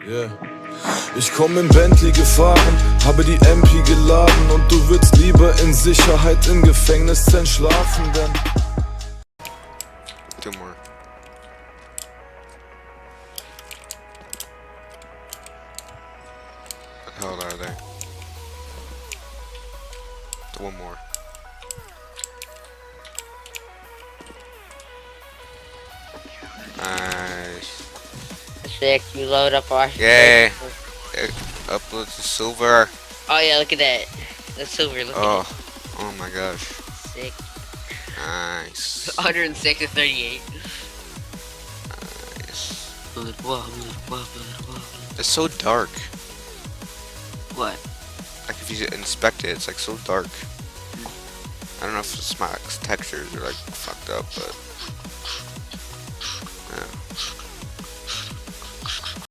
Yeah. Ich komm im Bentley gefahren, habe die MP geladen und du würdest lieber in Sicherheit im Gefängniszelt schlafen, denn... Two more. What the hell are they? One more. Nice. Sick, you load up our... Yay! Upload to silver. Oh yeah, look at that. That's silver, look at it. Oh my gosh. Sick. Nice. 106 to 38. Nice. Blood. It's so dark. What? Like if you inspect it, it's like so dark. I don't know if it's my textures are like fucked up, but